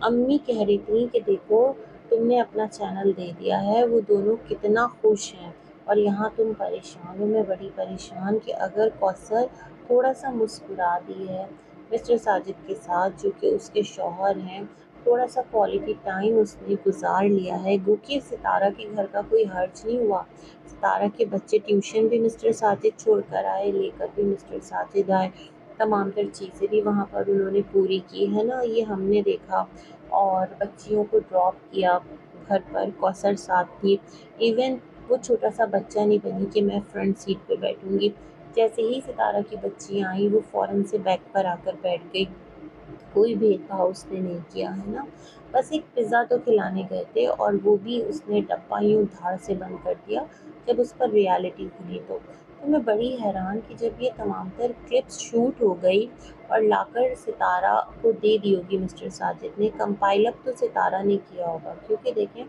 امی کہہ رہی تھیں کہ دیکھو تم نے اپنا چینل دے دیا ہے، وہ دونوں کتنا خوش ہیں، اور یہاں تم پریشان ہو۔ میں بڑی پریشان کہ اگر کوثر تھوڑا سا مسکرا دی ہے مسٹر ساجد کے ساتھ جو کہ اس کے شوہر ہیں، تھوڑا سا کوالٹی ٹائم اس نے گزار لیا ہے، گو کہ ستارہ کے گھر کا کوئی حرج نہیں ہوا، ستارہ کے بچے ٹیوشن بھی مسٹر ساجد چھوڑ کر آئے، لے کر بھی مسٹر ساجد آئے، تمام تر چیزیں بھی وہاں پر انہوں نے پوری کی ہے نا، یہ ہم نے دیکھا، اور بچیوں کو ڈراپ کیا گھر پر، کوثر ساتھ تھی، ایون وہ چھوٹا سا بچہ نہیں بنی کہ میں فرنٹ سیٹ پہ بیٹھوں گی، جیسے ہی ستارہ کی بچیاں آئیں وہ فوراً سے بیک پر آ کر بیٹھ گئی، کوئی بھید بھاؤ اس نے نہیں کیا ہے نا، بس ایک پزا تو کھلانے گئے تھے اور وہ بھی اس نے ڈبہ یوں دھاڑ سے بند کر دیا جب اس پر ریالٹی کھلی تو میں بڑی حیران کہ جب یہ تمام تر کلپس شوٹ ہو گئی اور لا کر ستارہ کو دے دی ہوگی مسٹر ساجد نے، کمپائل اپ تو ستارہ نے کیا ہوگا، کیونکہ دیکھیں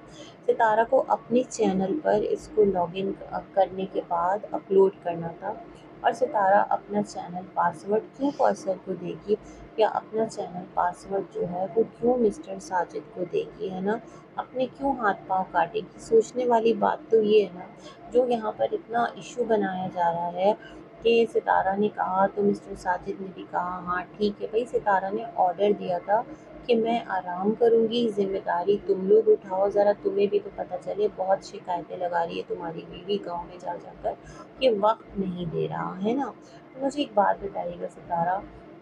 ستارہ کو اپنے چینل پر اس کو لاگ ان کرنے کے بعد اپلوڈ کرنا تھا، اور ستارہ اپنا چینل پاسورڈ کیوں کوثر کو دے گی، یا اپنا چینل پاسورڈ جو ہے وہ کیوں مسٹر ساجد کو دے گی ہے نا، اپنے کیوں ہاتھ پاؤں کاٹے گی؟ سوچنے والی بات تو یہ ہے نا، جو یہاں پر اتنا ایشو بنایا جا رہا ہے کہ ستارہ نے کہا تو مسٹر ساجد نے بھی کہا ہاں ٹھیک ہے بھائی، ستارہ نے آرڈر دیا تھا کہ میں آرام کروں گی، ذمہ داری تم لوگ اٹھاؤ، ذرا تمہیں بھی تو پتہ چلے، بہت شکایتیں لگا رہی ہے تمہاری بیوی گاؤں میں جا جا کر کہ وقت نہیں دے رہا ہے نا۔ تو مجھے ایک بات بتائیے گا ستارہ،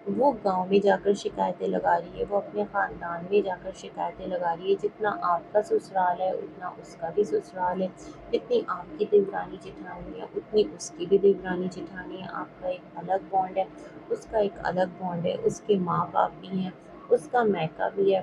وہ گاؤں میں جا کر شکایتیں لگا رہی ہے، وہ اپنے خاندان میں جا کر شکایتیں لگا رہی ہے، جتنا آپ کا سسرال ہے اتنا اس کا بھی سسرال ہے، جتنی آپ کی دیورانی جٹھانی ہے اتنی اس کی بھی دیورانی جٹھانی ہے، آپ کا ایک الگ بانڈ ہے، اس کا ایک الگ بانڈ ہے، اس کے ماں باپ بھی ہیں، اس کا میکا بھی ہے،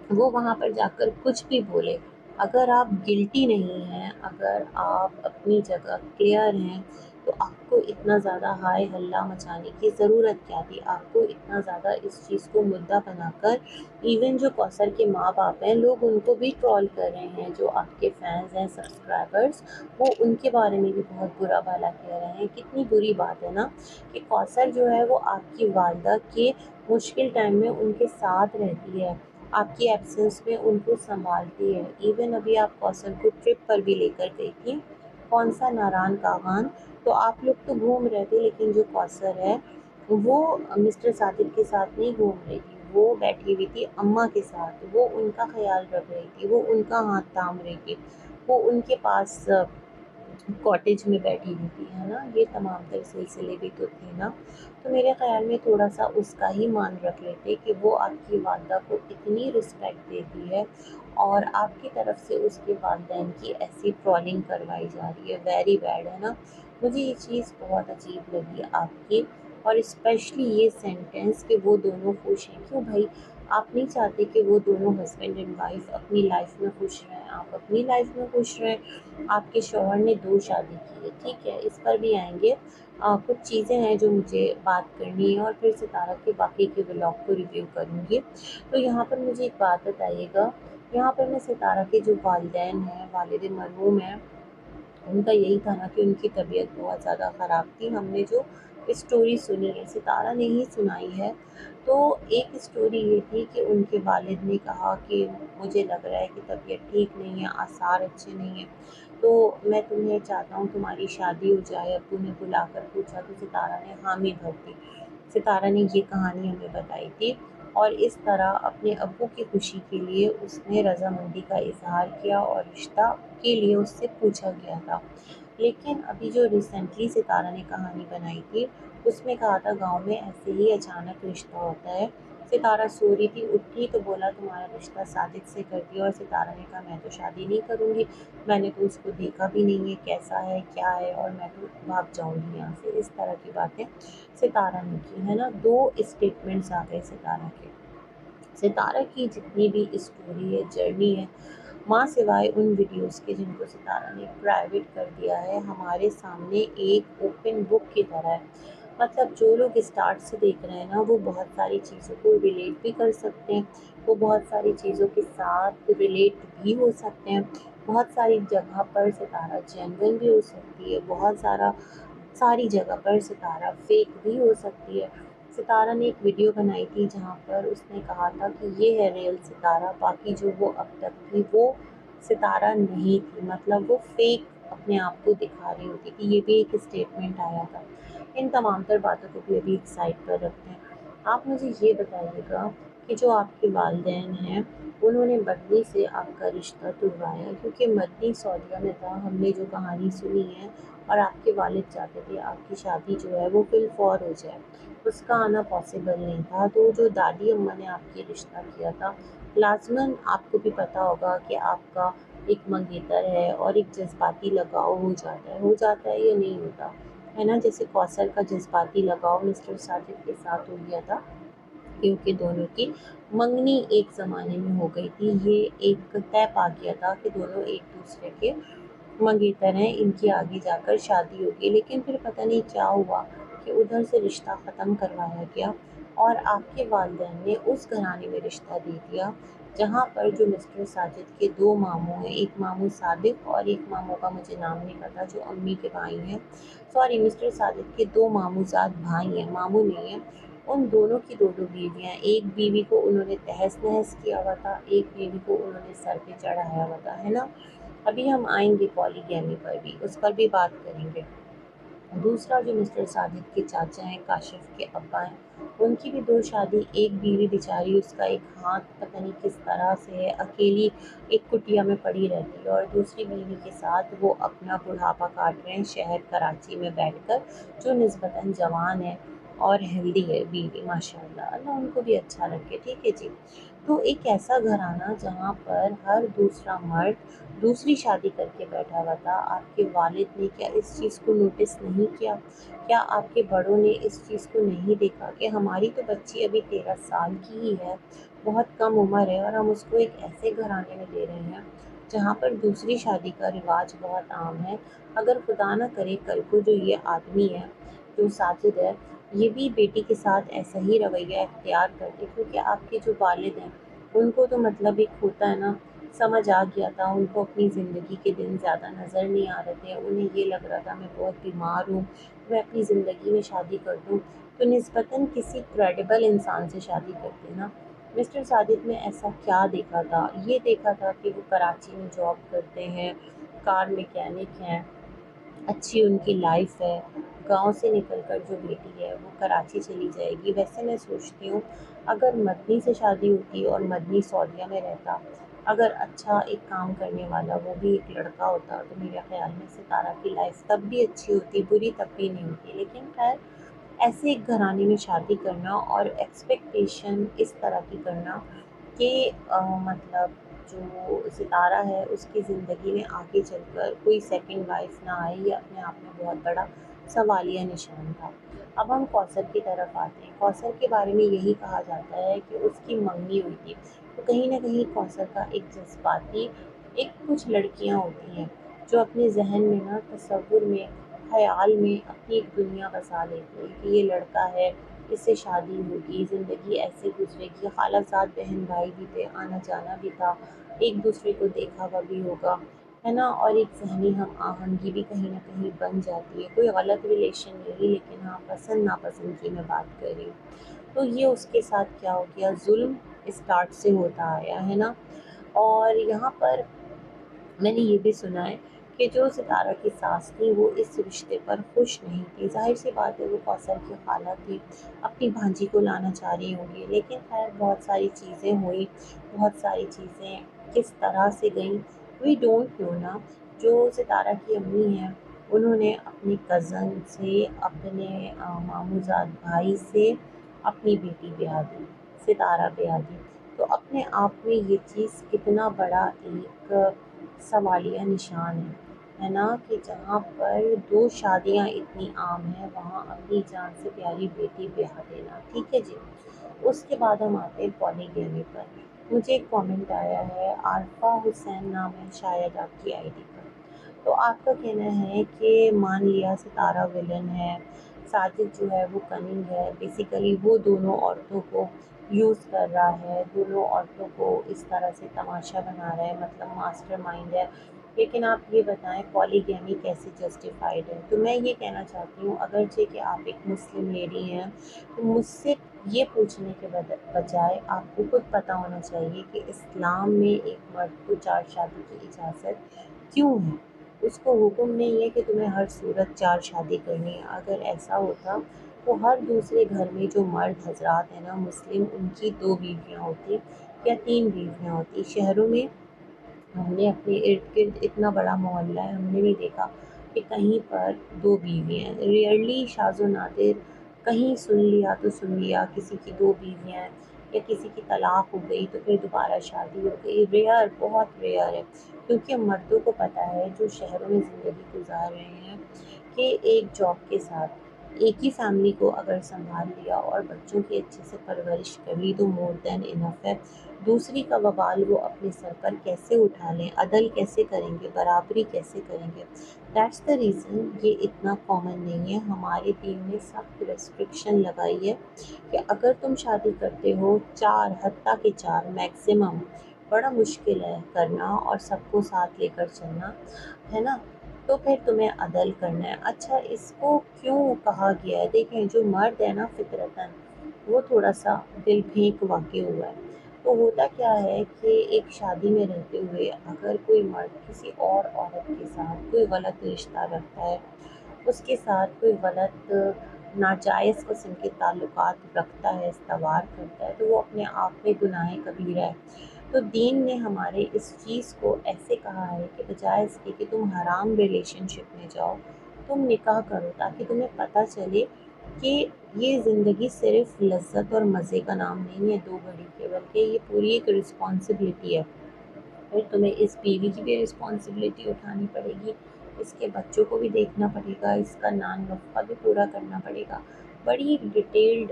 وہ وہاں پر جا کر کچھ بھی بولے، اگر آپ گلٹی نہیں ہیں، اگر آپ اپنی جگہ کلیئر ہیں، تو آپ کو اتنا زیادہ ہائے ہلہ مچانے کی ضرورت کیا تھی؟ آپ کو اتنا زیادہ اس چیز کو مدعا بنا کر، ایون جو کوثر کے ماں باپ ہیں لوگ ان کو بھی ٹرول کر رہے ہیں، جو آپ کے فینز ہیں سبسکرائبرز، وہ ان کے بارے میں بھی بہت برا بھلا کہہ رہے ہیں، کتنی بری بات ہے نا کہ کوثر جو ہے وہ آپ کی والدہ کے مشکل ٹائم میں ان کے ساتھ رہتی ہے، آپ کی ایبسنس میں ان کو سنبھالتی ہے، ایون ابھی آپ کوثر کو ٹرپ پر بھی لے کر گئی تھی، کون سا ناران کاغان، تو آپ لوگ تو گھوم رہے تھے، لیکن جو کوثر ہے وہ مسٹر ساجد کے ساتھ نہیں گھوم رہی تھی، وہ بیٹھی ہوئی تھی اماں کے ساتھ، وہ ان کا خیال رکھ رہی تھی، وہ ان کا ہاتھ تھام رہی تھی، وہ ان کے پاس کاٹیج میں بیٹھی ہوئی تھی ہے نا، یہ تمام تر سلسلے بھی تو تھے نا، تو میرے خیال میں تھوڑا سا اس کا ہی مان رکھ لیتے کہ وہ آپ کی والدہ کو اتنی رسپیکٹ دیتی ہے اور آپ کی طرف سے اس کے والدین کی ایسی ٹرولنگ کروائی جا رہی ہے، ویری بیڈ ہے نا، مجھے یہ چیز بہت عجیب لگی آپ کی، اور اسپیشلی یہ سینٹینس کہ وہ دونوں خوش ہیں، کیوں بھائی آپ نہیں چاہتے کہ وہ دونوں ہسبینڈ اینڈ وائف اپنی لائف میں خوش رہیں، آپ اپنی لائف میں خوش رہیں، آپ کے شوہر نے 2 شادی کی ہے، ٹھیک ہے اس پر بھی آئیں گے، کچھ چیزیں ہیں جو مجھے بات کرنی ہے اور پھر ستارہ کے باقی کے ولاگ کو ریویو کروں گی، تو یہاں پر مجھے ایک بات بتائیے گا، یہاں پر میں ستارہ کے جو والدین ہیں، والد مرحوم ہیں، ان کا یہی تھا نا کہ ان کی طبیعت بہت زیادہ خراب تھی، ہم نے جو اسٹوری سنی ہے ستارہ نے ہی سنائی ہے، تو ایک اسٹوری یہ تھی کہ ان کے والد نے کہا کہ مجھے لگ رہا ہے کہ طبیعت ٹھیک نہیں ہے، آثار اچھے نہیں ہیں، تو میں تمہیں چاہتا ہوں تمہاری شادی ہو جائے، ابو نے بلا کر پوچھا تو ستارہ نے حامی بھر دی، ستارہ نے یہ کہانی ہمیں بتائی تھی، اور اس طرح اپنے ابو کی خوشی کے لیے اس نے رضامندی کا اظہار کیا اور رشتہ کے لیے اس سے پوچھا گیا تھا، لیکن ابھی جو ریسنٹلی ستارہ نے کہانی بنائی تھی اس میں کہا تھا گاؤں میں ایسے ہی اچانک رشتہ ہوتا ہے، ستارہ سو رہی تھی، اٹھی تو بولا تمہارا رشتہ ساجد سے کر دیا، اور ستارہ نے کہا میں تو شادی نہیں کروں گی، میں نے تو اس کو دیکھا بھی نہیں ہے کیسا ہے کیا ہے، اور میں تو بھاگ جاؤں گی یہاں سے، اس طرح کی باتیں ستارہ نے کی ہے نا، 2 اسٹیٹمنٹس آ گئے ستارہ کے، ستارہ کی جتنی بھی اسٹوری ہے، جرنی ہے، ماں سوائے ان ویڈیوز کے جن کو ستارہ نے پرائیویٹ کر دیا ہے، ہمارے سامنے ایک اوپن بک کی طرح ہے، مطلب جو لوگ اسٹارٹ سے دیکھ رہے ہیں نا وہ بہت ساری چیزوں کو ریلیٹ بھی کر سکتے ہیں، وہ بہت ساری چیزوں کے ساتھ ریلیٹ بھی ہو سکتے ہیں، بہت ساری جگہ پر ستارہ جینوئن بھی ہو سکتی ہے، بہت ساری جگہ پر ستارہ فیک بھی ہو سکتی ہے، ستارہ نے ایک ویڈیو بنائی تھی جہاں پر اس نے کہا تھا کہ یہ ہے ریئل ستارہ، باقی جو وہ اب تک تھی وہ ستارہ نہیں تھی، مطلب وہ فیک اپنے آپ کو دکھا رہی ہوتی تھی۔ یہ بھی ایک اسٹیٹمنٹ آیا تھا۔ ان تمام تر باتوں کو بھی ابھی ایک سائڈ پر رکھتے ہیں۔ آپ مجھے یہ بتائیے گا کہ جو آپ کے والدین ہیں انہوں نے مدنی سے آپ کا رشتہ توڑوایا، کیونکہ مدنی سعودیہ میں تھا، ہم نے جو کہانی سنی ہے، اور آپ کے والد چاہتے تھے آپ کی شادی جو ہے وہ فی الفور ہو جائے، اس کا آنا پاسبل نہیں تھا۔ تو جو دادی اماں نے آپ کی رشتہ کیا تھا، لازماً آپ کو بھی پتہ ہوگا کہ آپ کا ایک منگیتر ہے اور ایک جذباتی لگاؤ ہو جاتا ہے یا نہیں ہوتا ہے نا؟ جیسے کوثر کا جذباتی لگاؤ مسٹر ساجد کے ساتھ ہو گیا تھا، کیونکہ دونوں کی منگنی ایک زمانے میں ہو گئی تھی۔ یہ ایک طے پا گیا تھا کہ دونوں ایک دوسرے کے منگیتر ہیں، ان کی آگے جا کر شادی ہوگی۔ لیکن پھر پتہ نہیں کیا ہوا کہ ادھر سے رشتہ ختم کروایا گیا اور آپ کے والدین نے اس گھرانے میں رشتہ دے دیا جہاں پر جو مسٹر ساجد کے دو ماموں ہیں، ایک ماموں صادق اور ایک ماموں کا مجھے نام نہیں پتا، جو امی کے بھائی ہیں، سوری مسٹر ساجد کے دو ماموں زاد بھائی ہیں، ماموں نہیں ہیں۔ ان دونوں کی دو بیویاں، ایک بیوی کو انہوں نے تہس نہس کیا ہوا تھا، ایک بیوی کو انہوں نے سر پہ چڑھایا ہوا تھا، ہے نا؟ ابھی ہم آئیں گے پولی گیمی پر بھی، اس پر بھی بات کریں گے۔ دوسرا جو مسٹر ساجد کے چاچا ہیں، کاشف کے ابا ہیں، ان کی بھی دو شادی، ایک بیوی بیچاری اس کا ایک ہاتھ پتہ نہیں کس طرح سے ہے، اکیلی ایک کٹیا میں پڑی رہتی ہے، اور دوسری بیوی کے ساتھ وہ اپنا بڑھاپا کاٹ رہے ہیں شہر کراچی میں بیٹھ کر، جو نسبتاً جوان ہے اور ہیلدی ہے بیوی، ماشاء اللہ، اللہ ان کو بھی اچھا رکھے، ٹھیک ہے جی۔ تو ایک ایسا گھرانہ جہاں پر ہر دوسرا مرد دوسری شادی کر کے بیٹھا ہوا تھا، آپ کے والد نے کیا اس چیز کو نوٹس نہیں کیا؟ کیا آپ کے بڑوں نے اس چیز کو نہیں دیکھا کہ ہماری تو بچی ابھی 13 سال کی ہی ہے، بہت کم عمر ہے، اور ہم اس کو ایک ایسے گھرانے میں دے رہے ہیں جہاں پر دوسری شادی کا رواج بہت عام ہے۔ اگر خدا نہ کرے کل کو جو یہ آدمی ہے، جو ساجد ہے، یہ بھی بیٹی کے ساتھ ایسا ہی رویہ اختیار کرتے، کیونکہ آپ کے جو والد ہیں ان کو تو مطلب ایک ہوتا ہے نا، سمجھ آ گیا تھا، ان کو اپنی زندگی کے دن زیادہ نظر نہیں آ رہے تھے، انہیں یہ لگ رہا تھا میں بہت بیمار ہوں، میں اپنی زندگی میں شادی کر دوں تو نسبتاً کسی کریڈیبل انسان سے شادی کرتے نا۔ مسٹر ساجد نے ایسا کیا دیکھا تھا؟ یہ دیکھا تھا کہ وہ کراچی میں جاب کرتے ہیں، کار میکینک ہیں، اچھی ان کی لائف ہے، گاؤں سے نکل کر جو بیٹی ہے وہ کراچی چلی جائے گی۔ ویسے میں سوچتی ہوں اگر مدنی سے شادی ہوتی اور مدنی سعودیہ میں رہتا، اگر اچھا ایک کام کرنے والا وہ بھی ایک لڑکا ہوتا، تو میرے خیال میں ستارہ کی لائف تب بھی اچھی ہوتی، بری تب بھی نہیں ہوتی۔ لیکن خیر، ایسے ایک گھرانے میں شادی کرنا اور ایکسپیکٹیشن اس طرح کی کرنا کہ مطلب جو ستارہ ہے اس کی زندگی میں آگے چل کر کوئی سیکنڈ وائف نہ آئے، یہ اپنے آپ میں بہت بڑا سوالیہ نشان تھا۔ اب ہم کوثر کی طرف آتے ہیں۔ کوثر کے بارے میں یہی کہا جاتا ہے کہ اس کی منگنی ہوئی تھی، تو کہیں نہ کہیں کوثر کا ایک جذباتی، ایک کچھ لڑکیاں ہوتی ہیں جو اپنے ذہن میں نا تصور میں، خیال میں اپنی ایک دنیا بسا لیتی ہیں کہ یہ لڑکا ہے، اس سے شادی ہوگی، زندگی ایسے گزرے گی، خالہ زاد بہن بھائی بھی تھے، آنا جانا بھی تھا، ایک دوسرے کو دیکھا ہوا بھی ہوگا، ہے نا؟ اور ایک ذہنی ہم آہنگی بھی کہیں نہ کہیں بن جاتی ہے، کوئی غلط ریلیشن نہیں، لیکن ہاں پسند ناپسند کی میں بات کر رہی ہوں۔ تو یہ اس کے ساتھ کیا ہو گیا، ظلم اسٹارٹ سے ہوتا آیا ہے نا۔ اور یہاں پر میں نے یہ بھی سنا ہے کہ جو ستارہ کی ساس تھی وہ اس رشتے پر خوش نہیں تھی، ظاہر سی بات ہے وہ کوثر کی خالہ تھی، اپنی بھانجی کو لانا چاہ رہی ہوں گی، لیکن خیر بہت ساری چیزیں ہوئی، بہت ساری چیزیں کس طرح سے گئیں وی ڈونٹ نو نا۔ جو ستارہ کی امی ہیں انہوں نے اپنی کزن سے، اپنے ماموں زاد بھائی سے اپنی بیٹی بیاہ دی، ستارہ بیاہ دی، تو اپنے آپ میں یہ چیز کتنا بڑا ایک سوالیہ نشان ہے نا، کہ جہاں پر دو شادیاں اتنی عام ہیں وہاں اپنی جان سے پیاری بیٹی بیاہ دینا، ٹھیک ہے جی۔ اس کے بعد ہم آتے ہیں پولی گیمی پر۔ مجھے ایک کامنٹ آیا ہے، عارفہ حسین نام ہے شاید آپ کی آئی ڈی پر، تو آپ کا کہنا ہے کہ مان لیا ستارہ ولن ہے، ساجد جو ہے وہ کننگ ہے، بیسیکلی وہ دونوں عورتوں کو یوز کر رہا ہے، دونوں عورتوں کو اس طرح سے تماشا بنا رہا ہے، مطلب ماسٹر مائنڈ ہے، لیکن آپ یہ بتائیں پالیگیمی کیسے جسٹیفائڈ ہے؟ تو میں یہ کہنا چاہتی ہوں اگرچہ کہ آپ ایک مسلم لیڈی ہیں تو مجھ سے یہ پوچھنے کے بجائے آپ کو خود پتہ ہونا چاہیے کہ اسلام میں ایک مرد کو 4 شادی کی اجازت کیوں ہے؟ اس کو حکم نہیں ہے کہ تمہیں ہر صورت 4 شادی کرنی ہے۔ اگر ایسا ہوتا تو ہر دوسرے گھر میں جو مرد حضرات ہیں نا مسلم، ان کی 2 بیویاں ہوتی یا 3 بیویاں ہوتی۔ شہروں میں ہم نے اپنے ارد گرد اتنا بڑا محلہ ہے، ہم نے نہیں دیکھا کہ کہیں پر 2 بیویاں ہیں۔ ریئرلی شاذ و نادر کہیں سن لیا تو سن لیا کسی کی 2 بیویاں ہیں، یا کسی کی طلاق ہو گئی تو پھر دوبارہ شادی ہو گئی۔ ریئر، بہت ریئر ہے، کیونکہ مردوں کو پتہ ہے جو شہروں میں زندگی گزار رہے ہیں کہ ایک جاب کے ساتھ ایک ہی فیملی کو اگر سنبھال لیا اور بچوں کی اچھے سے پرورش کر لی تو مور دین انف ہے۔ دوسری کا وبال وہ اپنے سر پر کیسے اٹھا لیں، عدل کیسے کریں گے، برابری کیسے کریں گے؟ دیٹس دا ریزن یہ اتنا کامن نہیں ہے۔ ہمارے دین نے سخت ریسٹرکشن لگائی ہے کہ اگر تم شادی کرتے ہو 4، حتیٰ کہ 4 میکسیمم، بڑا مشکل ہے کرنا اور سب کو ساتھ لے کر چلنا، ہے نا؟ تو پھر تمہیں عدل کرنا ہے۔ اچھا اس کو کیوں کہا گیا ہے؟ دیکھیں جو مرد ہے نا فطرتاً وہ تھوڑا سا دل پھینک واقع ہوا ہے۔ تو ہوتا کیا ہے کہ ایک شادی میں رہتے ہوئے اگر کوئی مرد کسی اور عورت کے ساتھ کوئی غلط رشتہ رکھتا ہے، اس کے ساتھ کوئی غلط ناجائز قسم کے تعلقات رکھتا ہے، استوار کرتا ہے، تو وہ اپنے آپ میں گناہ کبیرہ ہے۔ تو دین نے ہمارے اس چیز کو ایسے کہا ہے کہ بجائے اس کے کہ تم حرام ریلیشن شپ میں جاؤ، تم نکاح کرو تاکہ تمہیں پتہ چلے کہ یہ زندگی صرف لذت اور مزے کا نام نہیں ہے 2 گھڑی کے، بلکہ یہ پوری ایک رسپانسبلٹی ہے۔ پھر تمہیں اس بیوی کی بھی رسپانسبلٹی اٹھانی پڑے گی، اس کے بچوں کو بھی دیکھنا پڑے گا، اس کا نان نفقہ بھی پورا کرنا پڑے گا۔ بڑی ڈیٹیلڈ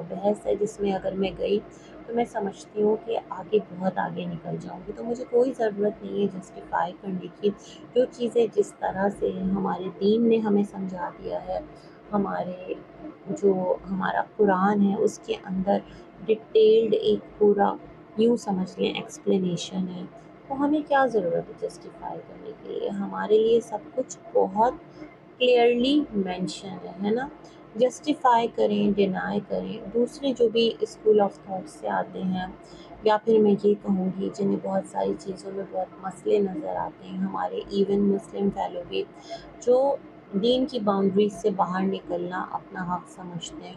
بحث ہے جس میں اگر میں گئی تو میں سمجھتی ہوں کہ آگے بہت آگے نکل جاؤں گی۔ تو مجھے کوئی ضرورت نہیں ہے جسٹیفائی کرنے کی، جو چیزیں جس طرح سے ہمارے دین نے ہمیں سمجھا دیا ہے، ہمارے جو ہمارا قرآن ہے اس کے اندر ڈیٹیلڈ ایک پورا یوں سمجھ لیں ایکسپلینیشن ہے، تو ہمیں کیا ضرورت ہے جسٹیفائی کرنے کے لیے؟ ہمارے لیے سب کچھ بہت کلیئرلی مینشن ہے نا؟ جسٹیفائی کریں، ڈینائی کریں، دوسرے جو بھی اسکول آف تھاٹ سے آتے ہیں، یا پھر میں یہ کہوں گی جنہیں بہت ساری چیزوں میں بہت مسئلے نظر آتے ہیں، ہمارے ایون مسلم فیلو بھی جو دین کی باؤنڈریز سے باہر نکلنا اپنا حق سمجھتے ہیں،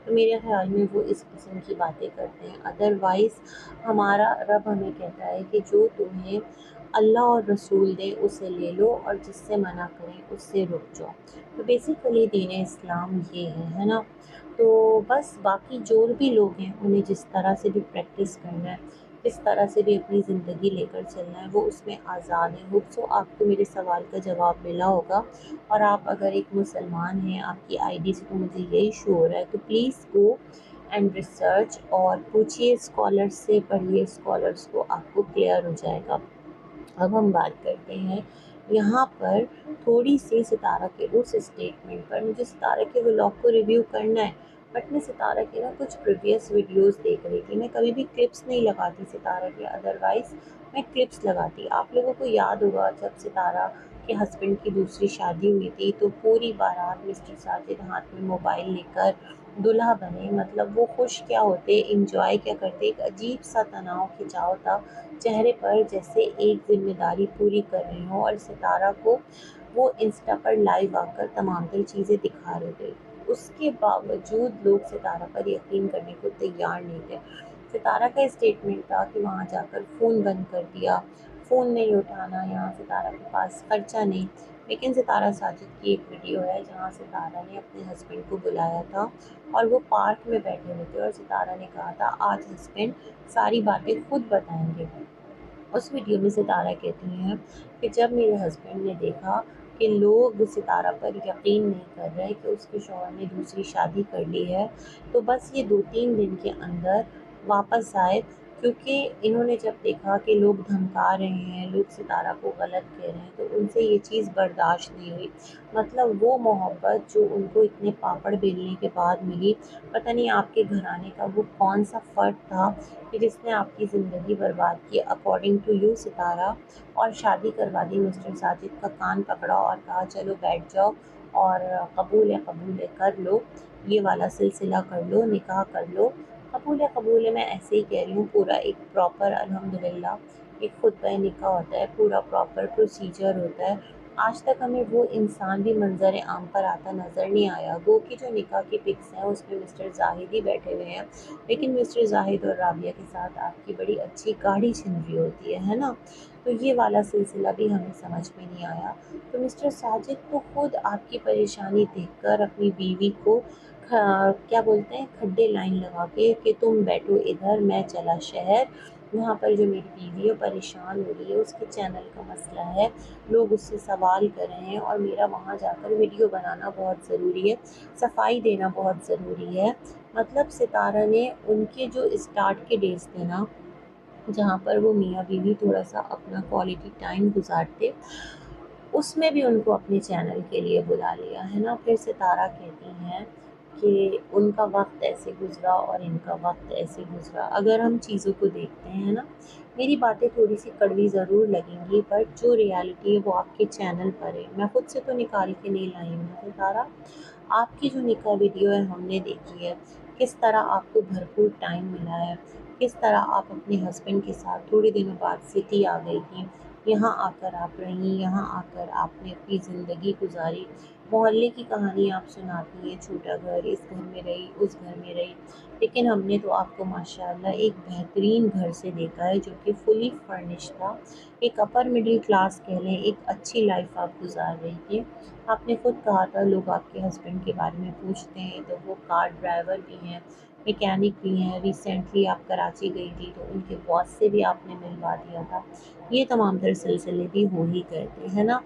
تو میرے خیال میں وہ اس قسم کی باتیں کرتے ہیں۔ ادروائز ہمارا رب ہمیں کہتا ہے کہ جو تمہیں اللہ اور رسول دیں اسے لے لو، اور جس سے منع کریں اس سے رک جاؤ۔ تو بیسیکلی دین اسلام یہ ہے نا؟ تو بس باقی جو بھی لوگ ہیں انہیں جس طرح سے بھی پریکٹس کرنا ہے، جس طرح سے بھی اپنی زندگی لے کر چلنا ہے، وہ اس میں آزاد ہیں۔ ہوپ سو آپ کو میرے سوال کا جواب ملا ہوگا، اور آپ اگر ایک مسلمان ہیں، آپ کی آئی ڈی سے تو مجھے یہی شو ہو رہا ہے، تو پلیز گو اینڈ ریسرچ اور پوچھیے اسکالرس سے، پڑھیے اسکالرس کو، آپ کو کلیئر ہو جائے گا۔ اب ہم بات کرتے ہیں یہاں پر تھوڑی سی ستارہ کے اس اسٹیٹمنٹ پر۔ مجھے ستارہ کے ولاگ کو ریویو کرنا ہے، بٹ میں ستارہ کے نا کچھ پریویس ویڈیوز دیکھ رہی تھی۔ میں کبھی بھی کلپس نہیں لگاتی ستارہ کے، ادروائز میں کلپس لگاتی۔ آپ لوگوں کو یاد ہوگا جب ستارہ کے ہسبینڈ کی دوسری شادی ہوئی تھی تو پوری بارات مسٹر ساجد ہاتھ میں موبائل لے کر دلہا بنے، مطلب وہ خوش کیا ہوتے، انجوائے کیا کرتے، ایک عجیب سا تناؤ کھچاؤ تھا چہرے پر، جیسے ایک ذمہ داری پوری کر رہے ہوں، اور ستارہ کو وہ انسٹا پر لائیو آ کر تمام تر چیزیں دکھا رہے تھے۔ اس کے باوجود لوگ ستارہ پر یقین کرنے کو تیار نہیں تھے۔ ستارہ کا اسٹیٹمنٹ تھا کہ وہاں جا کر فون بند کر دیا، فون نہیں اٹھانا، یہاں ستارہ کے پاس خرچہ نہیں۔ لیکن ستارہ ساجد کی ایک ویڈیو ہے جہاں ستارہ نے اپنے ہسبینڈ کو بلایا تھا اور وہ پارک میں بیٹھے ہوئے تھے، اور ستارہ نے کہا تھا آج ہسبینڈ ساری باتیں خود بتائیں گے۔ اس ویڈیو میں ستارہ کہتی ہیں کہ جب میرے ہسبینڈ نے دیکھا کہ لوگ ستارہ پر یقین نہیں کر رہے کہ اس کے شوہر نے دوسری شادی کر لی ہے، تو بس یہ 2-3 دن کے اندر واپس آئے، کیونکہ انہوں نے جب دیکھا کہ لوگ دھمکا رہے ہیں، لوگ ستارہ کو غلط کہہ رہے ہیں، تو ان سے یہ چیز برداشت نہیں ہوئی۔ مطلب وہ محبت جو ان کو اتنے پاپڑ بیلنے کے بعد ملی، پتہ نہیں آپ کے گھرانے کا وہ کون سا فرد تھا کہ جس نے آپ کی زندگی برباد کی اکارڈنگ ٹو یو ستارہ، اور شادی کروا دی۔ مسٹر ساجد کا کان پکڑا اور کہا چلو بیٹھ جاؤ اور قبول ہے کر لو، یہ والا سلسلہ کر لو، نکاح کر لو۔ قبول ہے میں ایسے ہی کہہ رہی ہوں، پورا ایک پراپر الحمدللہ ایک خطبہ نکاح ہوتا ہے، پورا پراپر پروسیجر ہوتا ہے۔ آج تک ہمیں وہ انسان بھی منظر عام پر آتا نظر نہیں آیا۔ گو کہ جو نکاح کی پکس ہیں اس میں مسٹر زاہد ہی بیٹھے ہوئے ہیں، لیکن مسٹر زاہد اور رابعہ کے ساتھ آپ کی بڑی اچھی گاڑی چھن رہی ہوتی ہے نا۔ تو یہ والا سلسلہ بھی ہمیں سمجھ میں نہیں آیا۔ تو مسٹر ساجد کو خود آپ کی پریشانی دیکھ کر اپنی بیوی کو کیا بولتے ہیں کھڈے لائن لگا کے کہ تم بیٹھو ادھر، میں چلا شہر، وہاں پر جو میری بیوی ہے پریشان ہو رہی ہے، اس کے چینل کا مسئلہ ہے، لوگ اس سے سوال کر رہے ہیں اور میرا وہاں جا کر ویڈیو بنانا بہت ضروری ہے، صفائی دینا بہت ضروری ہے۔ مطلب ستارہ نے ان کے جو اسٹارٹ کے ڈیز تھے نا، جہاں پر وہ میاں بیوی تھوڑا سا اپنا کوالٹی ٹائم گزارتے، اس میں بھی ان کو اپنے چینل کے لیے بلا لیا ہے نا۔ پھر ستارہ کہتی ہیں کہ ان کا وقت ایسے گزرا اور ان کا وقت ایسے گزرا۔ اگر ہم چیزوں کو دیکھتے ہیں نا، میری باتیں تھوڑی سی کڑوی ضرور لگیں گی، بٹ جو ریالٹی ہے وہ آپ کے چینل پر ہے، میں خود سے تو نکال کے نہیں لائی ہوں ستارہ۔ آپ کی جو نکاح ویڈیو ہے ہم نے دیکھی ہے، کس طرح آپ کو بھرپور ٹائم ملا ہے، کس طرح آپ اپنے ہسبینڈ کے ساتھ تھوڑے دنوں بعد سٹی آ گئی تھیں، یہاں آ کر آپ رہیں، یہاں آ کر آپ نے اپنی زندگی گزاری، محلے کی کہانی آپ سناتی ہیں، چھوٹا گھر، اس گھر میں رہی، اس گھر میں رہی، لیکن ہم نے تو آپ کو ماشاءاللہ ایک بہترین گھر سے دیکھا ہے جو کہ فلی فرنش تھا، ایک اپر مڈل کلاس کہہ لیں، ایک اچھی لائف آپ گزار رہی تھی۔ آپ نے خود کہا تھا لوگ آپ کے ہسبینڈ کے بارے میں پوچھتے ہیں تو وہ کار ڈرائیور بھی ہیں، میکینک بھی ہیں، ریسنٹلی آپ کراچی گئی تھی تو ان کے باس سے بھی آپ نے ملوا دیا تھا، یہ تمام تر سلسلے بھی ہو ہی گئے تھے ہے نا۔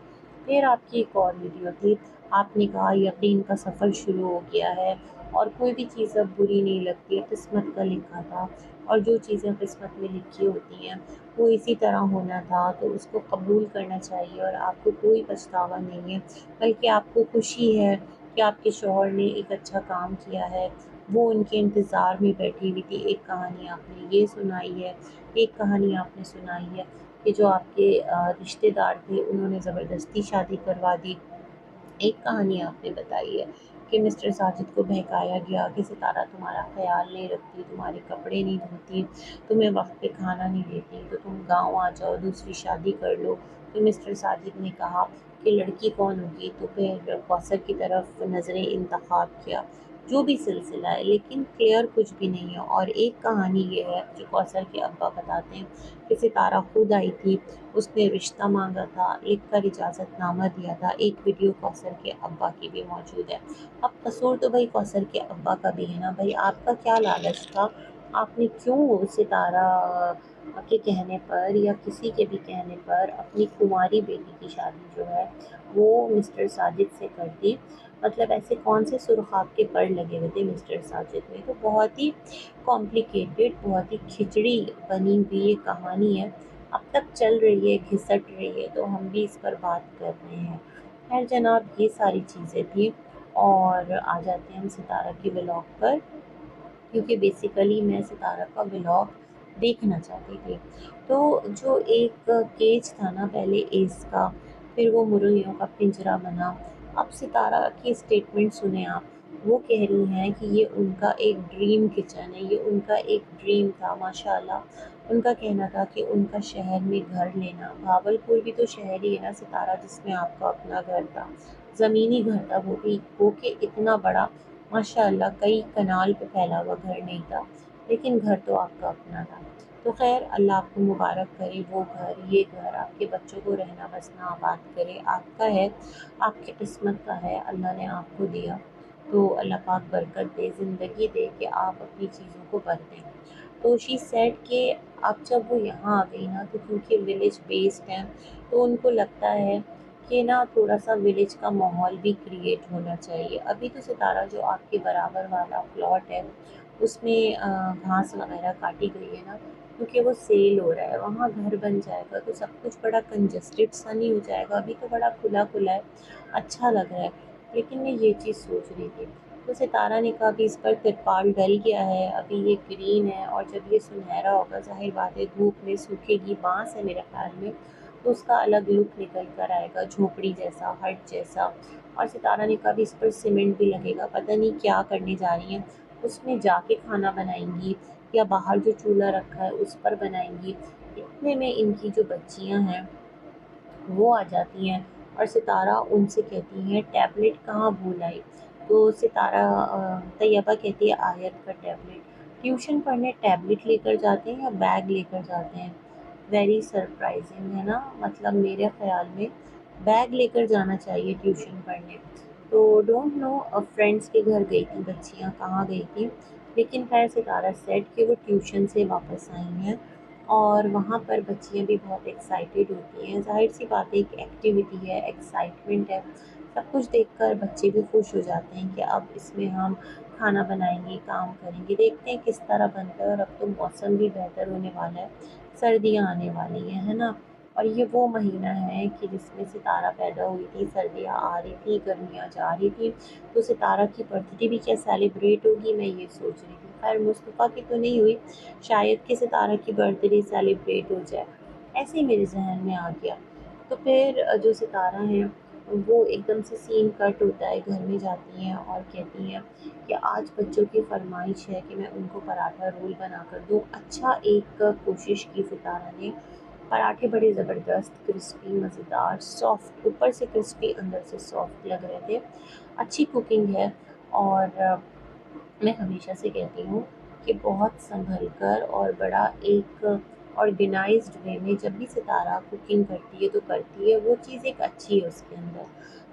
پھر آپ کی ایک اور ویڈیو تھی، آپ نے کہا یقین کا سفر شروع ہو گیا ہے اور کوئی بھی چیز اب بری نہیں لگتی، قسمت کا لکھا تھا، اور جو چیزیں قسمت میں لکھی ہوتی ہیں وہ اسی طرح ہونا تھا، تو اس کو قبول کرنا چاہیے اور آپ کو کوئی پچھتاوا نہیں ہے، بلکہ آپ کو خوشی ہے کہ آپ کے شوہر نے ایک اچھا کام کیا ہے، وہ ان کے انتظار میں بیٹھی ہوئی تھی۔ ایک کہانی آپ نے یہ سنائی ہے، ایک کہانی آپ نے سنائی ہے کہ جو آپ کے رشتہ دار تھے انہوں نے زبردستی شادی کروا دی، ایک کہانی آپ نے بتائی ہے کہ مسٹر ساجد کو بہکایا گیا کہ ستارہ تمہارا خیال نہیں رکھتی، تمہارے کپڑے نہیں دھوتی، تمہیں وقت پہ کھانا نہیں دیتی، تو تم گاؤں آ جاؤ، دوسری شادی کر لو۔ تو مسٹر ساجد نے کہا کہ لڑکی کون ہوگی، تو پھر کوثر کی طرف نظریں انتخاب کیا، جو بھی سلسلہ ہے، لیکن کلیئر کچھ بھی نہیں ہے۔ اور ایک کہانی یہ ہے جو کوثر کے ابا بتاتے ہیں کہ ستارہ خود آئی تھی، اس نے رشتہ مانگا تھا، لکھ کر اجازت نامہ دیا تھا، ایک ویڈیو کوثر کے ابا کی بھی موجود ہے۔ اب قصور تو بھائی کوثر کے ابا کا بھی ہے نا، بھائی آپ کا کیا لالچ تھا، آپ نے کیوں ستارہ کے کہنے پر یا کسی کے بھی کہنے پر اپنی کماری بیٹی کی شادی جو ہے وہ مسٹر ساجد سے کر دی؟ مطلب ایسے کون سے سرخاب کے پر لگے ہوئے تھے مسٹر ساجد میں؟ تو بہت ہی کمپلیکیٹڈ، بہت ہی کھچڑی بنی ہوئی یہ کہانی ہے، اب تک چل رہی ہے، گھسٹ رہی ہے، تو ہم بھی اس پر بات کر رہے ہیں۔ خیر جناب، یہ ساری چیزیں تھیں، اور آ جاتے ہیں ہم ستارہ کے ولاگ پر، کیونکہ بیسیکلی میں ستارہ کا ولاگ دیکھنا چاہتی تھی۔ تو جو ایک کیج تھا نا پہلے ایس کا، پھر وہ مرغیوں کا پنجرا بنا، اب ستارہ کی اسٹیٹمنٹ سنیں آپ، وہ کہہ رہی ہیں کہ یہ ان کا ایک ڈریم کچن ہے، یہ ان کا ایک ڈریم تھا ماشاءاللہ۔ ان کا کہنا تھا کہ ان کا شہر میں گھر لینا، بھاولپور بھی تو شہر ہی ہے نا ستارہ، جس میں آپ کا اپنا گھر تھا، زمینی گھر تھا، وہ بھی وہ کہ اتنا بڑا ماشاءاللہ، کئی کنال پہ پھیلا ہوا گھر نہیں تھا، لیکن گھر تو آپ کا اپنا تھا۔ تو خیر اللہ آپ کو مبارک کرے، وہ گھر، یہ گھر، آپ کے بچوں کو رہنا بسنا آباد کرے، آپ کا ہے، آپ کی قسمت کا ہے، اللہ نے آپ کو دیا، تو اللہ پاک برکت دے، زندگی دے کہ آپ اپنی چیزوں کو برتیں۔ تو شی سیڈ کہ اب جب وہ یہاں آ گئی نا، تو کیونکہ ولیج بیسڈ ہیں تو ان کو لگتا ہے کہ نا تھوڑا سا ولیج کا ماحول بھی کریٹ ہونا چاہیے۔ ابھی تو ستارہ جو آپ کے برابر والا پلاٹ ہے اس میں گھاس وغیرہ کاٹی گئی ہے نا، کیونکہ وہ سیل ہو رہا ہے، وہاں گھر بن جائے گا تو سب کچھ بڑا کنجسٹڈ سا نہیں ہو جائے گا؟ ابھی تو بڑا کھلا کھلا ہے، اچھا لگ رہا ہے۔ لیکن میں یہ چیز سوچ رہی تھی، تو ستارہ نے کہا کہ اس پر ترپال ڈل گیا ہے، ابھی یہ گرین ہے، اور جب یہ سنہرا ہوگا ظاہر بات ہے دھوپ میں سوکھے گی، بانس ہے میرے خیال میں، تو اس کا الگ لک نکل کر آئے گا، جھوپڑی جیسا، ہٹ جیسا۔ اور ستارہ نے کہا بھی اس پر سیمنٹ بھی لگے گا، پتہ نہیں کیا کرنے جا رہی ہیں، اس میں جا کے کھانا بنائیں گی یا باہر جو چولہا رکھا ہے اس پر بنائیں گی۔ اتنے میں ان کی جو بچیاں ہیں وہ آ جاتی ہیں، اور ستارہ ان سے کہتی ہیں ٹیبلٹ کہاں بھول آئی؟ تو ستارہ طیبہ کہتی ہے آیت کا ٹیبلٹ، ٹیوشن پڑھنے ٹیبلٹ لے کر جاتے ہیں یا بیگ لے کر جاتے ہیں؟ ویری سرپرائزنگ ہے نا، مطلب میرے خیال میں بیگ لے کر جانا چاہیے ٹیوشن پڑھنے۔ تو ڈونٹ نو فرینڈس کے گھر گئی تھی بچیاں، کہاں گئی تھی، لیکن خیر ستارہ سیٹ کہ وہ ٹیوشن سے واپس آئی ہیں، اور وہاں پر بچیاں بھی بہت ایکسائٹیڈ ہوتی ہیں، ظاہر سی بات ہے ایک ایکٹیویٹی ہے، ایکسائٹمنٹ ہے، سب کچھ دیکھ کر بچے بھی خوش ہو جاتے ہیں کہ اب اس میں ہم کھانا بنائیں گے، کام کریں گے، دیکھتے ہیں کس طرح بنتا ہے۔ اور اب تو موسم بھی بہتر ہونے والا ہے، سردیاں آنے والی ہیں، ہے نا، اور یہ وہ مہینہ ہے کہ جس میں ستارہ پیدا ہوئی تھی، سردیاں آ رہی تھی، گرمیاں جا رہی تھی، تو ستارہ کی برتھ ڈے بھی کیا سیلیبریٹ ہوگی، میں یہ سوچ رہی تھی۔ خیر مصطفیٰ کی تو نہیں ہوئی، شاید کہ ستارہ کی برتھ ڈے سیلیبریٹ ہو جائے، ایسے ہی میرے ذہن میں آ گیا۔ تو پھر جو ستارہ ہیں وہ ایک دم سے سین کٹ ہوتا ہے، گھر میں جاتی ہیں اور کہتی ہیں کہ آج بچوں کی فرمائش ہے کہ میں ان کو پراٹھا رول بنا کر دوں۔ اچھا ایک کوشش کی ستارہ نے، پراٹھے بڑے زبردست کرسپی مزیدار سافٹ، اوپر سے کرسپی اندر سے سافٹ لگ رہے تھے، اچھی کوکنگ ہے۔ اور میں ہمیشہ سے کہتی ہوں کہ بہت سنبھل کر اور بڑا ایک آرگنائزڈ وے میں جب بھی ستارہ کوکنگ کرتی ہے تو کرتی ہے، وہ چیز ایک اچھی ہے اس کے اندر۔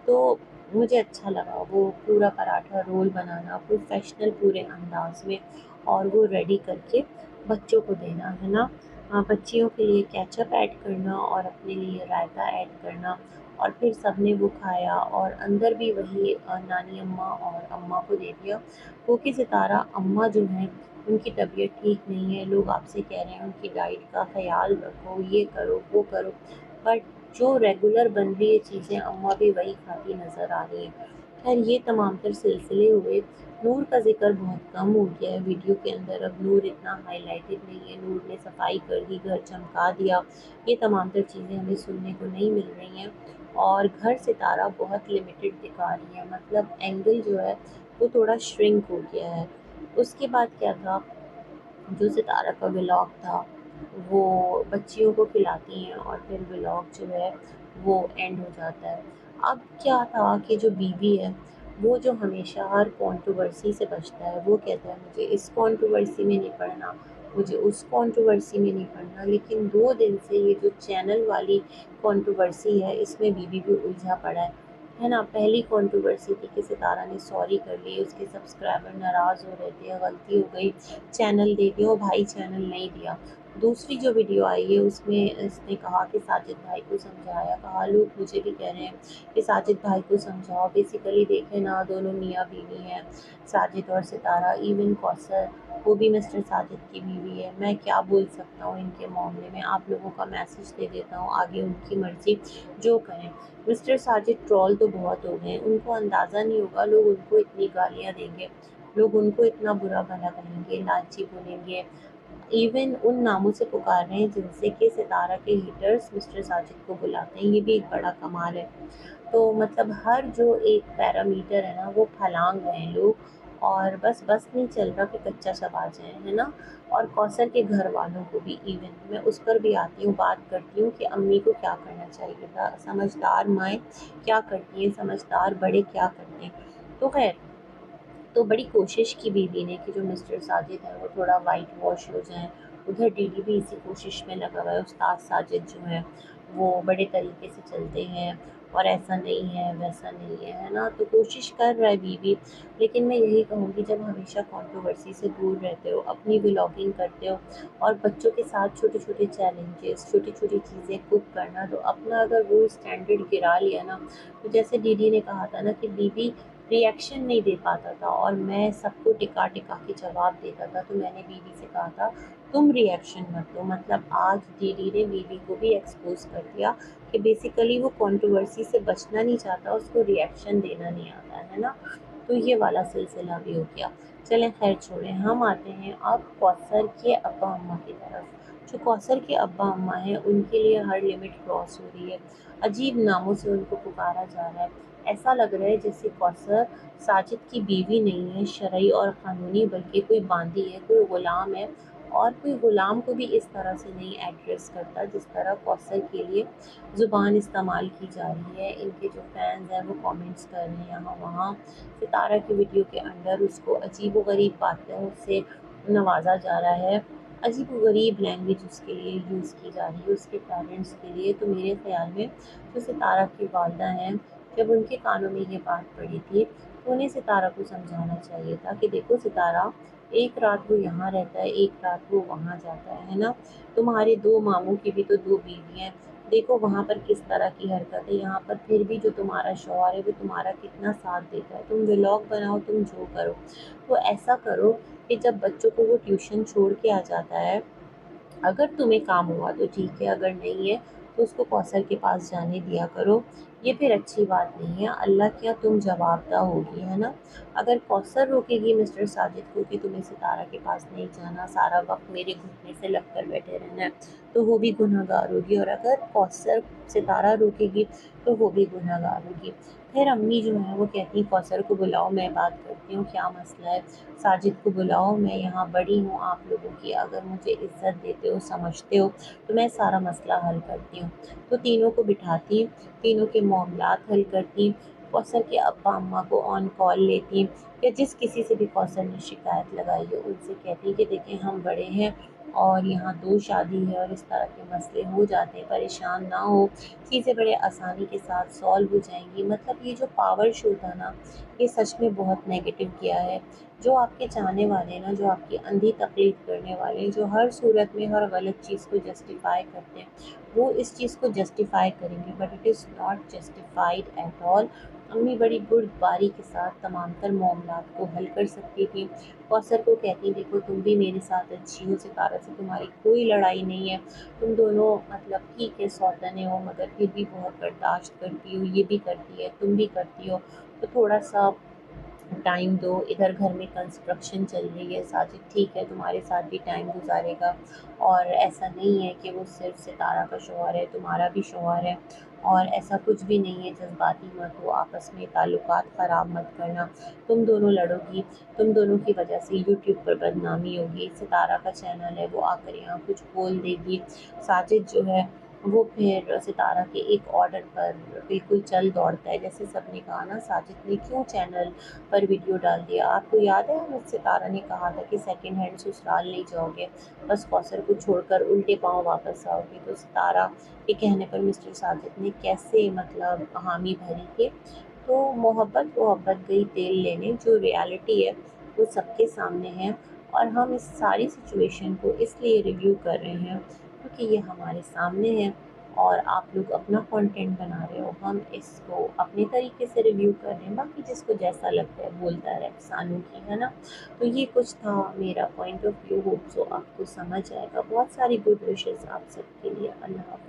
تو مجھے اچھا لگا وہ پورا پراٹھا رول بنانا پروفیشنل پورے انداز میں، اور وہ ریڈی کر کے بچوں کو دینا، ہے نا، بچیوں کے لیے کیچپ ایڈ کرنا اور اپنے لیے رائتا ایڈ کرنا، اور پھر سب نے وہ کھایا، اور اندر بھی وہی نانی اماں اور اماں کو دے دیا۔ کیونکہ ستارہ اماں جو ہیں ان کی طبیعت ٹھیک نہیں ہے، لوگ آپ سے کہہ رہے ہیں ان کی ڈائٹ کا خیال رکھو، یہ کرو وہ کرو، بٹ جو ریگولر بن رہی ہے چیزیں اماں بھی وہی کھاتی نظر آ رہی ہیں۔ خیر یہ تمام تر سلسلے ہوئے، نور کا ذکر بہت کم ہو گیا ہے ویڈیو کے اندر، اب نور اتنا ہائی لائٹڈ نہیں ہے، نور نے صفائی کر دی، گھر چمکا دیا، یہ تمام تر چیزیں ہمیں سننے کو نہیں مل رہی ہیں، اور گھر ستارہ بہت لمیٹڈ دکھا رہی ہے، مطلب اینگل جو ہے وہ تھوڑا شرنک ہو گیا ہے۔ اس کے بعد کیا تھا، جو ستارہ کا ولاگ تھا وہ بچیوں کو کھلاتی ہیں، اور پھر ولاگ جو ہے وہ اینڈ ہو جاتا ہے۔ اب کیا تھا کہ جو بیوی ہے وہ جو ہمیشہ ہر کنٹروورسی سے بچتا ہے، وہ کہتا ہے مجھے اس کنٹروورسی میں نہیں پڑھنا، مجھے اس کنٹروورسی میں نہیں پڑھنا، لیکن 2 دن سے یہ جو چینل والی کنٹروورسی ہے اس میں بیوی بھی الجھا پڑا ہے نا۔ پہلی کنٹروورسی تھی کہ ستارہ نے سوری کر لی، اس کے سبسکرائبر ناراض ہو رہے تھے، غلطی ہو گئی، چینل دے دیا، بھائی چینل نہیں دیا۔ دوسری جو ویڈیو آئی ہے اس میں اس نے کہا کہ ساجد بھائی کو سمجھایا، کہا لوگ مجھے بھی کہہ رہے ہیں کہ ساجد بھائی کو سمجھاؤ، بیسیکلی دیکھیں نا دونوں میاں بیوی ہیں، ساجد اور ستارہ، ایون کوثر وہ بھی مسٹر ساجد کی بیوی ہے، میں کیا بول سکتا ہوں ان کے معاملے میں، آپ لوگوں کا میسج دے دیتا ہوں، آگے ان کی مرضی جو کریں۔ مسٹر ساجد ٹرول تو بہت ہو گئے، ان کو اندازہ نہیں ہوگا، لوگ ان کو اتنی گالیاں دیں گے، لوگ ان کو اتنا برا بھلا کہیں گے، لالچی بولیں گے، ایون ان ناموں سے پکار رہے ہیں جن سے کہ ستارہ کے ہیٹرز مسٹر ساجد کو بلاتے ہیں، یہ بھی ایک بڑا کمال ہے۔ تو مطلب ہر جو ایک پیرامیٹر ہے نا وہ پھلانگ گئے ہیں لوگ، اور بس نہیں چل رہا کہ کچا چبا جائیں، ہے نا۔ اور کوثر کے گھر والوں کو بھی، ایون میں اس پر بھی آتی ہوں، بات کرتی ہوں کہ امی کو کیا کرنا چاہیے تھا، سمجھدار مائیں کیا کرتی ہیں، سمجھدار بڑے کیا کرتے ہیں۔ تو خیر تو بڑی کوشش کی بیوی نے کہ جو مسٹر ساجد ہیں وہ تھوڑا وائٹ واش ہو جائیں، ادھر ڈی ڈی بھی اسی کوشش میں لگا ہوا ہے، استاد ساجد جو ہیں وہ بڑے طریقے سے چلتے ہیں، اور ایسا نہیں ہے ویسا نہیں ہے، ہے نا، تو کوشش کر رہا ہے بیوی۔ لیکن میں یہی کہوں گی جب ہمیشہ کنٹروورسی سے دور رہتے ہو، اپنی ولاگنگ کرتے ہو، اور بچوں کے ساتھ چھوٹے چھوٹے چیلنجز، چھوٹی چھوٹی چیزیں کوک کرنا، تو اپنا اگر وہ اسٹینڈرڈ گرا لیا نا، تو جیسے ڈی ڈی نے کہا تھا نا کہ بیوی ریئیکشن نہیں دے پاتا تھا اور میں سب کو ٹکا ٹکا کے جواب دیتا تھا، تو میں نے بیوی سے کہا تھا تم ریئیکشن مت دو، مطلب آج ڈیڈی نے بیوی کو بھی ایکسپوز کر دیا کہ بیسیکلی وہ کنٹروورسی سے بچنا نہیں چاہتا، اس کو ریئیکشن دینا نہیں آتا ہے نا۔ تو یہ والا سلسلہ بھی ہو گیا۔ چلیں خیر چھوڑیں، ہم آتے ہیں اب کوثر کے ابا اماں کی طرف۔ جو کوثر کے ابا اماں ہیں ان کے لیے ہر لمٹ کراس ہو رہی ہے، عجیب ناموں سے ان کو پکارا جا رہا ہے۔ ایسا لگ رہا ہے جیسے کوثر ساجد کی بیوی نہیں ہے شرعی اور قانونی، بلکہ کوئی باندی ہے، کوئی غلام ہے، اور کوئی غلام کو بھی اس طرح سے نہیں ایڈریس کرتا جس طرح کوثر کے لیے زبان استعمال کی جا رہی ہے۔ ان کے جو فینز ہیں وہ کامنٹس کر رہے ہیں یہاں وہاں، ستارہ کی ویڈیو کے اندر اس کو عجیب و غریب باتوں سے نوازا جا رہا ہے، عجیب و غریب لینگویج اس کے لیے یوز کی جا رہی ہے اس کے پیرنٹس کے لیے۔ تو میرے خیال میں جو ستارہ کی والدہ ہیں، جب ان کے کانوں میں یہ بات پڑی تھی تو انہیں ستارہ کو سمجھانا چاہیے تھا کہ دیکھو ستارہ، ایک رات وہ یہاں رہتا ہے، ایک رات وہ وہاں جاتا ہے نا، تمہارے دو ماموں کی بھی تو دو بیوی ہیں، دیکھو وہاں پر کس طرح کی حرکت ہے، یہاں پر پھر بھی جو تمہارا شوہر ہے وہ تمہارا کتنا ساتھ دیتا ہے، تم ولاگ بناؤ، تم جو کرو، تو ایسا کرو کہ جب بچوں کو وہ ٹیوشن چھوڑ کے آ جاتا ہے، اگر تمہیں کام ہوا تو ٹھیک ہے، اگر نہیں ہے تو اس کو کوثر کے پاس جانے دیا کرو، یہ پھر اچھی بات نہیں ہے، اللہ کیا تم جواب دہ ہوگی، ہے نا۔ اگر کوثر روکے گی مسٹر ساجد کو کہ تمہیں ستارہ کے پاس نہیں جانا، سارا وقت میرے گھٹنے سے لگ کر بیٹھے رہنا ہے، تو وہ بھی گناہ گار ہوگی، اور اگر کوثر ستارہ روکے گی تو وہ بھی گناہ گار ہوگی۔ پھر امی جو ہیں وہ کہتی ہیں کوثر کو بلاؤ، میں بات کرتی ہوں کیا مسئلہ ہے، ساجد کو بلاؤ، میں یہاں بڑی ہوں آپ لوگوں کی، اگر مجھے عزت دیتے ہو سمجھتے ہو تو میں سارا مسئلہ حل کرتی ہوں۔ تو تینوں کو بٹھاتی، تینوں کے معاملات حل کرتی، کوثر کے ابا اماں کو آن کال لیتی، یا جس کسی سے بھی کوثر نے شکایت لگائی ہے ان سے کہتی کہ دیکھیں ہم بڑے ہیں اور یہاں دو شادی ہے اور اس طرح کے مسئلے ہو جاتے ہیں، پریشان نہ ہو، چیزیں بڑے آسانی کے ساتھ سالو ہو جائیں گی۔ مطلب یہ جو پاور شو تھا نا، یہ سچ میں بہت نیگیٹو کیا ہے۔ جو آپ کے چاہنے والے ہیں نا، جو آپ کی اندھی تقلید کرنے والے ہیں، جو ہر صورت میں ہر غلط چیز کو جسٹیفائی کرتے ہیں، وہ اس چیز کو جسٹیفائی کریں گے، but it is not justified at all. امی بڑی بردباری کے ساتھ تمام تر معاملات کو حل کر سکتی تھی۔ کوثر کو کہتی دیکھو تم بھی میرے ساتھ اچھی ہو، ستارہ سے تمہاری کوئی لڑائی نہیں ہے، تم دونوں مطلب ٹھیک ہے سوتنے ہو مگر پھر بھی بہت برداشت کرتی ہو، یہ بھی کرتی ہے تم بھی کرتی ہو، تو تھوڑا سا ٹائم دو، ادھر گھر میں کنسٹرکشن چل رہی ہے، ساجد ٹھیک ہے تمہارے ساتھ بھی ٹائم گزارے گا، اور ایسا نہیں ہے کہ وہ صرف ستارہ کا شوہر ہے، تمہارا بھی شوہر ہے، اور ایسا کچھ بھی نہیں ہے، جذباتی مت ہو، آپس میں تعلقات خراب مت کرنا، تم دونوں لڑو گی، تم دونوں کی وجہ سے یوٹیوب پر بدنامی ہوگی، ستارہ کا چینل ہے وہ آ کر یہاں کچھ بول دے گی، ساجد جو ہے وہ پھر ستارہ کے ایک آرڈر پر بالکل چل دوڑتا ہے، جیسے سب نے کہا نا ساجد نے کیوں چینل پر ویڈیو ڈال دیا، آپ کو یاد ہے مجھ ستارہ نے کہا تھا کہ سیکنڈ ہینڈ سسرال نہیں جاؤ گے، بس کوثر کو چھوڑ کر الٹے پاؤں واپس آؤ گے، تو ستارہ کے کہنے پر مسٹر ساجد نے کیسے مطلب حامی بھری کہ تو محبت گئی تیل لینے، جو ریالٹی ہے وہ سب کے سامنے ہے، اور ہم اس ساری سچویشن کو اس لیے ریویو کر رہے ہیں کیونکہ یہ ہمارے سامنے ہے اور آپ لوگ اپنا کنٹینٹ بنا رہے ہو، ہم اس کو اپنے طریقے سے ریویو کر رہے ہیں، باقی جس کو جیسا لگتا ہے بولتا رہے، افسانوں کی ہے نا۔ تو یہ کچھ تھا میرا point of view, hope so آپ کو سمجھ آئے گا، بہت ساری گڈ وشز آپ سب کے لیے، اللہ حافظ۔